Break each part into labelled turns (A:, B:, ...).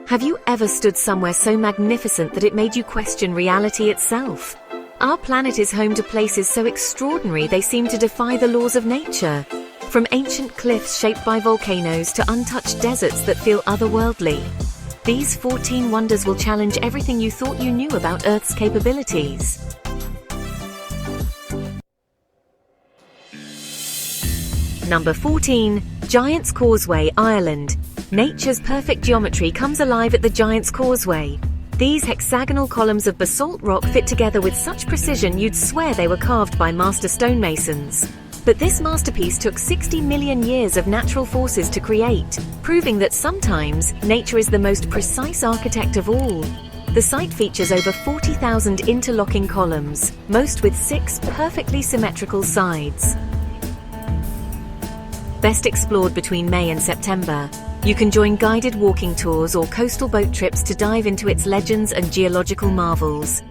A: Have you ever stood somewhere so magnificent that it made you question reality itself? Our planet is home to places so extraordinary they seem to defy the laws of nature. From ancient cliffs shaped by volcanoes to untouched deserts that feel otherworldly. These 14 wonders will challenge everything you thought you knew about Earth's capabilities. Number 14. Giant's Causeway, Ireland. Nature's perfect geometry comes alive at the Giant's Causeway. These hexagonal columns of basalt rock fit together with such precision you'd swear they were carved by master stonemasons. But this masterpiece took 60 million years of natural forces to create, proving that sometimes nature is the most precise architect of all. The site features over 40,000 interlocking columns, most with 6 perfectly symmetrical sides. Best explored between May and September. You can join guided walking tours or coastal boat trips to dive into its legends and geological marvels.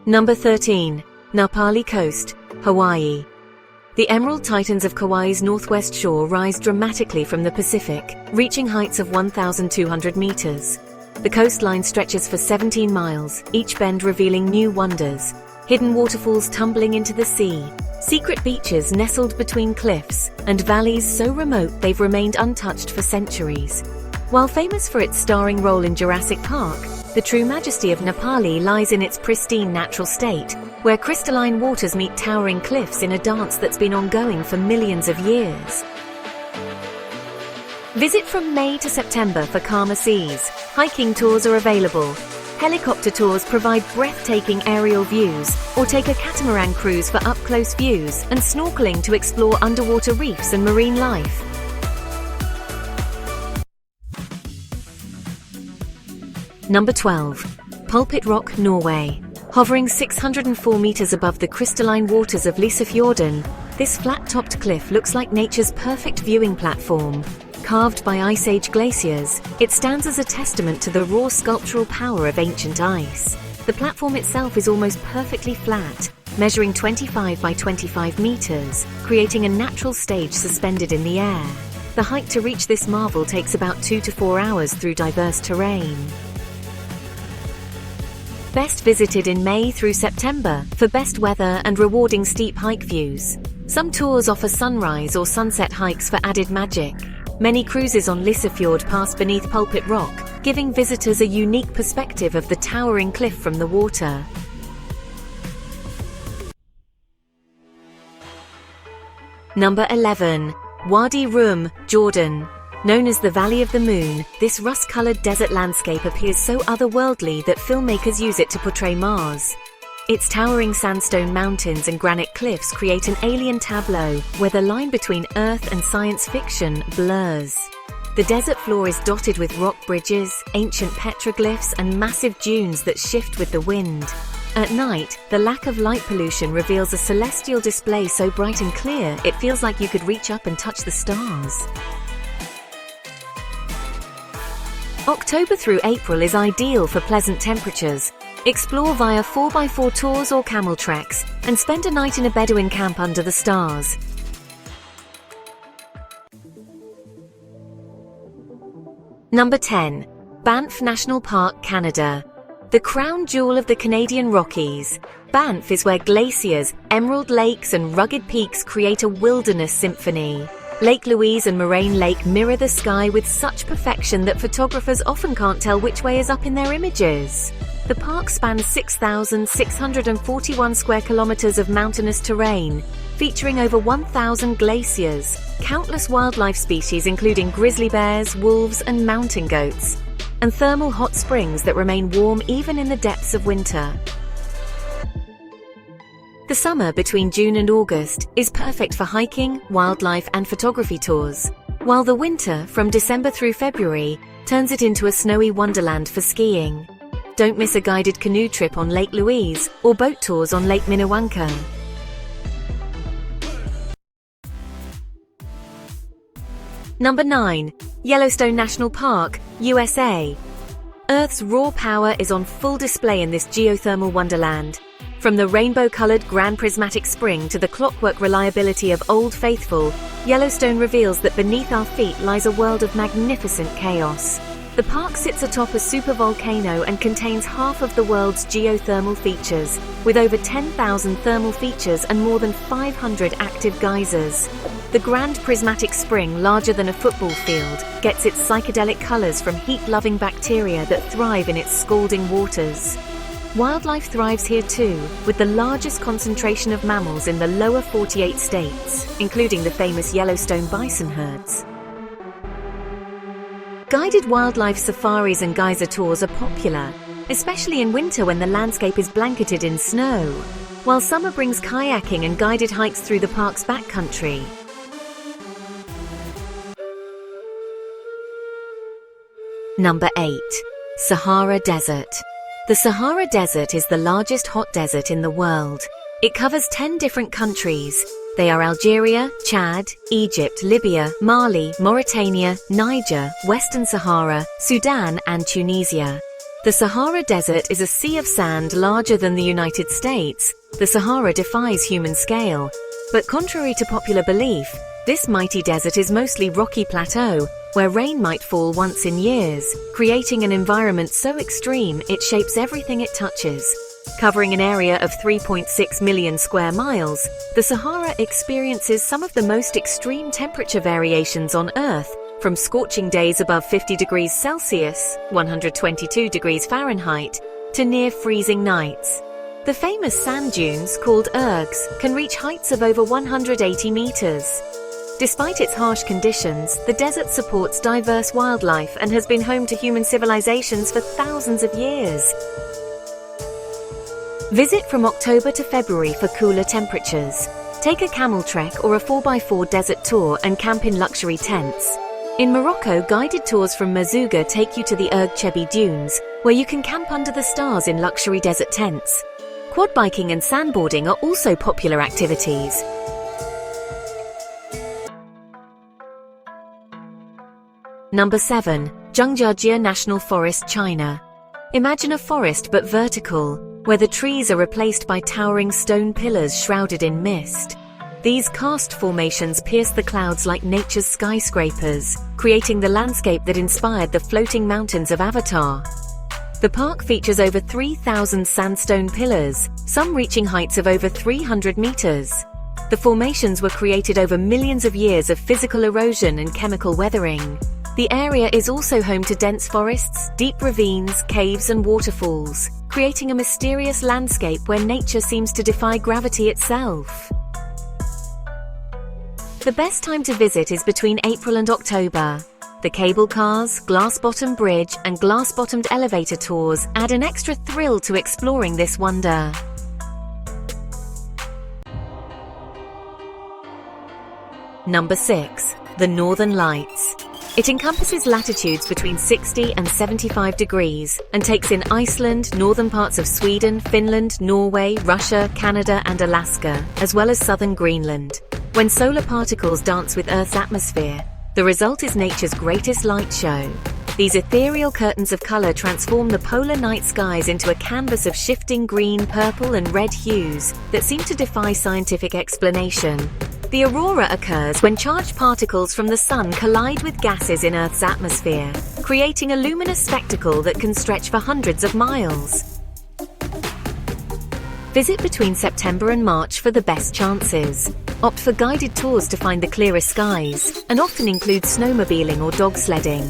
A: Number 13. Napali Coast, Hawaii. The Emerald Titans of Kauai's northwest shore rise dramatically from the Pacific, reaching heights of 1,200 meters. The coastline stretches for 17 miles, each bend revealing new wonders. Hidden waterfalls tumbling into the sea, secret beaches nestled between cliffs, and valleys so remote they've remained untouched for centuries. While famous for its starring role in Jurassic Park, the true majesty of Napali lies in its pristine natural state, where crystalline waters meet towering cliffs in a dance that's been ongoing for millions of years. Visit from May to September for calmer seas. Hiking tours are available. Helicopter tours provide breathtaking aerial views, or take a catamaran cruise for up-close views, and snorkeling to explore underwater reefs and marine life. Number 12. Pulpit Rock, Norway. Hovering 604 meters above the crystalline waters of Lysefjorden, this flat-topped cliff looks like nature's perfect viewing platform. Carved by Ice Age glaciers, it stands as a testament to the raw sculptural power of ancient ice. The platform itself is almost perfectly flat, measuring 25 by 25 meters, creating a natural stage suspended in the air. The hike to reach this marvel takes about 2 to 4 hours through diverse terrain. Best visited in May through September for best weather and rewarding steep hike views. Some tours offer sunrise or sunset hikes for added magic. Many cruises on Lysefjord pass beneath Pulpit Rock, giving visitors a unique perspective of the towering cliff from the water. Number 11. Wadi Rum, Jordan. Known as the Valley of the Moon, this rust-colored desert landscape appears so otherworldly that filmmakers use it to portray Mars. Its towering sandstone mountains and granite cliffs create an alien tableau where the line between Earth and science fiction blurs. The desert floor is dotted with rock bridges, ancient petroglyphs, and massive dunes that shift with the wind. At night, the lack of light pollution reveals a celestial display so bright and clear it feels like you could reach up and touch the stars. October through April is ideal for pleasant temperatures. Explore via 4x4 tours or camel treks, and spend a night in a Bedouin camp under the stars. Number 10. Banff National Park, Canada. The crown jewel of the Canadian Rockies, Banff is where glaciers, emerald lakes, and rugged peaks create a wilderness symphony. Lake Louise and Moraine Lake mirror the sky with such perfection that photographers often can't tell which way is up in their images. The park spans 6,641 square kilometers of mountainous terrain, featuring over 1,000 glaciers, countless wildlife species including grizzly bears, wolves, and mountain goats, and thermal hot springs that remain warm even in the depths of winter. The summer between June and August is perfect for hiking, wildlife, and photography tours, while the winter, from December through February, turns it into a snowy wonderland for skiing. Don't miss a guided canoe trip on Lake Louise or boat tours on Lake Minnewanka. Number 9. Yellowstone National Park, USA. Earth's raw power is on full display in this geothermal wonderland. From the rainbow-colored grand prismatic spring to the clockwork reliability of Old Faithful, Yellowstone reveals that beneath our feet lies a world of magnificent chaos. The park sits atop a supervolcano and contains half of the world's geothermal features, with over 10,000 thermal features and more than 500 active geysers. The Grand Prismatic Spring, larger than a football field, gets its psychedelic colors from heat-loving bacteria that thrive in its scalding waters. Wildlife thrives here too, with the largest concentration of mammals in the lower 48 states, including the famous Yellowstone bison herds. Guided wildlife safaris and geyser tours are popular, especially in winter when the landscape is blanketed in snow, while summer brings kayaking and guided hikes through the park's backcountry. Number 8. Sahara Desert. The Sahara Desert is the largest hot desert in the world. It covers 10 different countries. They are Algeria, Chad, Egypt, Libya, Mali, Mauritania, Niger, Western Sahara, Sudan, and Tunisia. The Sahara Desert is a sea of sand larger than the United States. The Sahara defies human scale. But contrary to popular belief, this mighty desert is mostly rocky plateau, where rain might fall once in years, creating an environment so extreme it shapes everything it touches. Covering an area of 3.6 million square miles, the Sahara experiences some of the most extreme temperature variations on Earth, from scorching days above 50 degrees Celsius, 122 degrees Fahrenheit, to near freezing nights. The famous sand dunes, called ergs, can reach heights of over 180 meters. Despite its harsh conditions, the desert supports diverse wildlife and has been home to human civilizations for thousands of years. Visit from October to February for cooler temperatures. Take a camel trek or a 4x4 desert tour and camp in luxury tents. In Morocco, guided tours from Merzouga take you to the Erg Chebi Dunes, where you can camp under the stars in luxury desert tents. Quad biking and sandboarding are also popular activities. Number 7. Zhangjiajie National Forest, China. Imagine a forest but vertical, where the trees are replaced by towering stone pillars shrouded in mist. These karst formations pierce the clouds like nature's skyscrapers, creating the landscape that inspired the floating mountains of Avatar. The park features over 3,000 sandstone pillars, some reaching heights of over 300 meters. The formations were created over millions of years of physical erosion and chemical weathering. The area is also home to dense forests, deep ravines, caves, and waterfalls, creating a mysterious landscape where nature seems to defy gravity itself. The best time to visit is between April and October. The cable cars, glass-bottom bridge, and glass-bottomed elevator tours add an extra thrill to exploring this wonder. Number 6. The Northern Lights. It encompasses latitudes between 60 and 75 degrees and takes in Iceland, northern parts of Sweden, Finland, Norway, Russia, Canada, and Alaska, as well as southern Greenland. When solar particles dance with Earth's atmosphere, the result is nature's greatest light show. These ethereal curtains of color transform the polar night skies into a canvas of shifting green, purple, and red hues that seem to defy scientific explanation. The aurora occurs when charged particles from the sun collide with gases in Earth's atmosphere, creating a luminous spectacle that can stretch for hundreds of miles. Visit between September and March for the best chances. Opt for guided tours to find the clearest skies, and often include snowmobiling or dog sledding.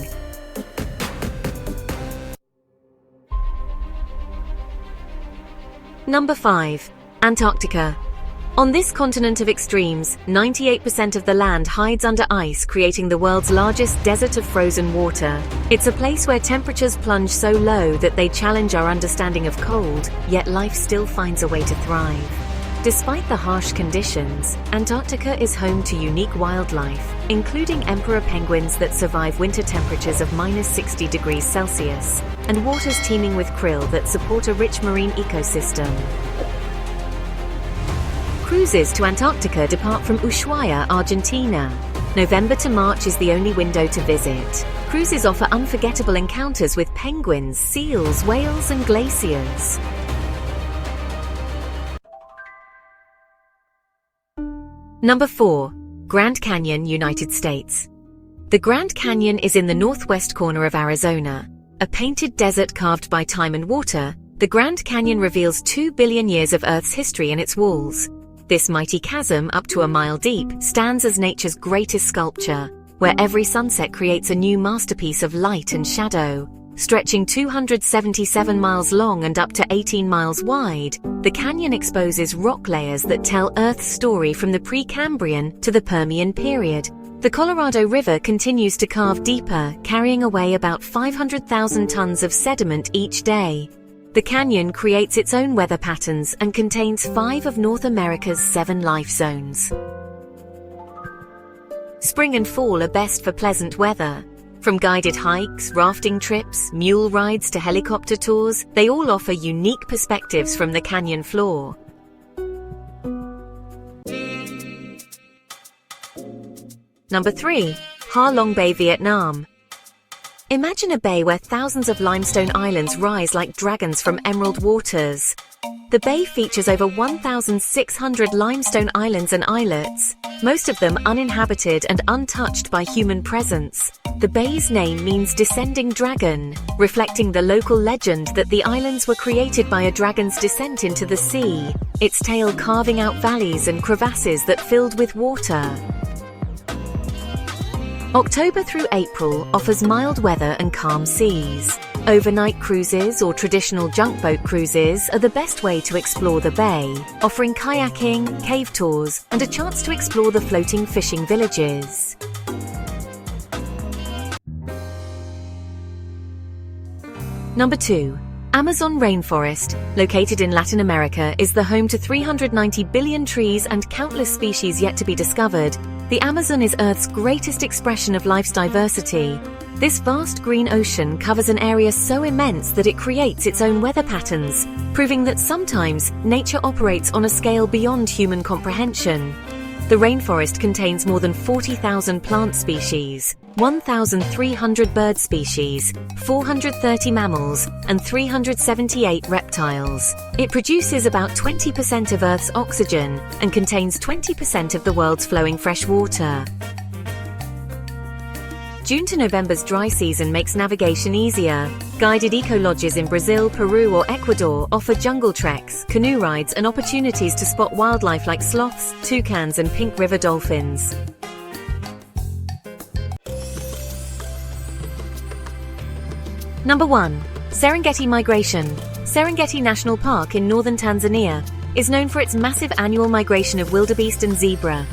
A: Number 5. Antarctica. On this continent of extremes, 98% of the land hides under ice, creating the world's largest desert of frozen water. It's a place where temperatures plunge so low that they challenge our understanding of cold, yet life still finds a way to thrive. Despite the harsh conditions, Antarctica is home to unique wildlife, including emperor penguins that survive winter temperatures of -60 degrees Celsius, and waters teeming with krill that support a rich marine ecosystem. Cruises to Antarctica depart from Ushuaia, Argentina. November to March is the only window to visit. Cruises offer unforgettable encounters with penguins, seals, whales, and glaciers. Number 4. Grand Canyon, United States. The Grand Canyon is in the northwest corner of Arizona. A painted desert carved by time and water, the Grand Canyon reveals 2 billion years of Earth's history in its walls. This mighty chasm, up to a mile deep, stands as nature's greatest sculpture, where every sunset creates a new masterpiece of light and shadow. Stretching 277 miles long and up to 18 miles wide, the canyon exposes rock layers that tell Earth's story from the Precambrian to the Permian period. The Colorado River continues to carve deeper, carrying away about 500,000 tons of sediment each day. The canyon creates its own weather patterns and contains 5 of North America's 7 life zones. Spring and fall are best for pleasant weather. From guided hikes, rafting trips, mule rides to helicopter tours, they all offer unique perspectives from the canyon floor. Number 3. Ha Long Bay, Vietnam. Imagine a bay where thousands of limestone islands rise like dragons from emerald waters. The bay features over 1,600 limestone islands and islets, most of them uninhabited and untouched by human presence. The bay's name means descending dragon, reflecting the local legend that the islands were created by a dragon's descent into the sea, its tail carving out valleys and crevasses that filled with water. October through April offers mild weather and calm seas. Overnight cruises or traditional junk boat cruises are the best way to explore the bay, offering kayaking, cave tours, and a chance to explore the floating fishing villages. Number 2. Amazon rainforest, located in Latin America, is the home to 390 billion trees and countless species yet to be discovered. The Amazon is Earth's greatest expression of life's diversity. This vast green ocean covers an area so immense that it creates its own weather patterns, proving that sometimes nature operates on a scale beyond human comprehension. The rainforest contains more than 40,000 plant species, 1,300 bird species, 430 mammals, and 378 reptiles. It produces about 20% of Earth's oxygen and contains 20% of the world's flowing fresh water. June to November's dry season makes navigation easier. Guided eco-lodges in Brazil, Peru, or Ecuador offer jungle treks, canoe rides, and opportunities to spot wildlife like sloths, toucans, and pink river dolphins. Number 1. Serengeti migration. Serengeti National Park in northern Tanzania is known for its massive annual migration of wildebeest and zebra.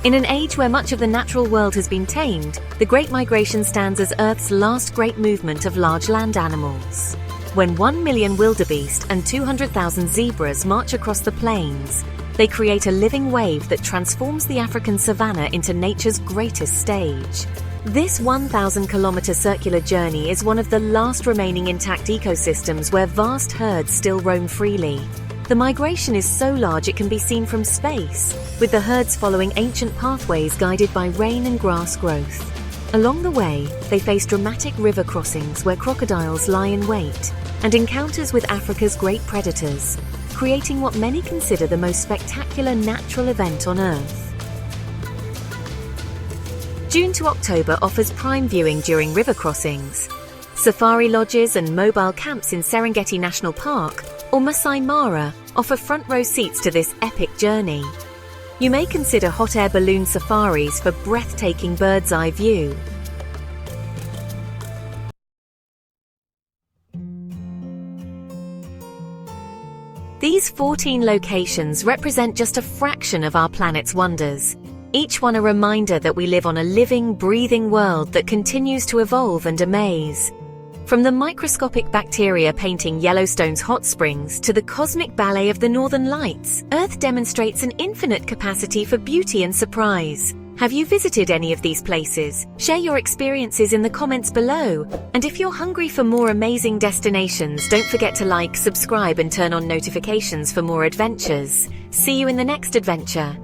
A: In an age where much of the natural world has been tamed, the Great Migration stands as Earth's last great movement of large land animals. When 1 million wildebeest and 200,000 zebras march across the plains, they create a living wave that transforms the African savanna into nature's greatest stage. This 1,000-kilometer circular journey is one of the last remaining intact ecosystems where vast herds still roam freely. The migration is so large it can be seen from space, with the herds following ancient pathways guided by rain and grass growth. Along the way, they face dramatic river crossings where crocodiles lie in wait, and encounters with Africa's great predators, creating what many consider the most spectacular natural event on Earth. June to October offers prime viewing during river crossings. Safari lodges and mobile camps in Serengeti National Park or Masai Mara offer front-row seats to this epic journey. You may consider hot air balloon safaris for breathtaking bird's-eye view. These 14 locations represent just a fraction of our planet's wonders, each one a reminder that we live on a living, breathing world that continues to evolve and amaze. From the microscopic bacteria painting Yellowstone's hot springs to the cosmic ballet of the Northern Lights, Earth demonstrates an infinite capacity for beauty and surprise. Have you visited any of these places? Share your experiences in the comments below. And if you're hungry for more amazing destinations, don't forget to like, subscribe, and turn on notifications for more adventures. See you in the next adventure.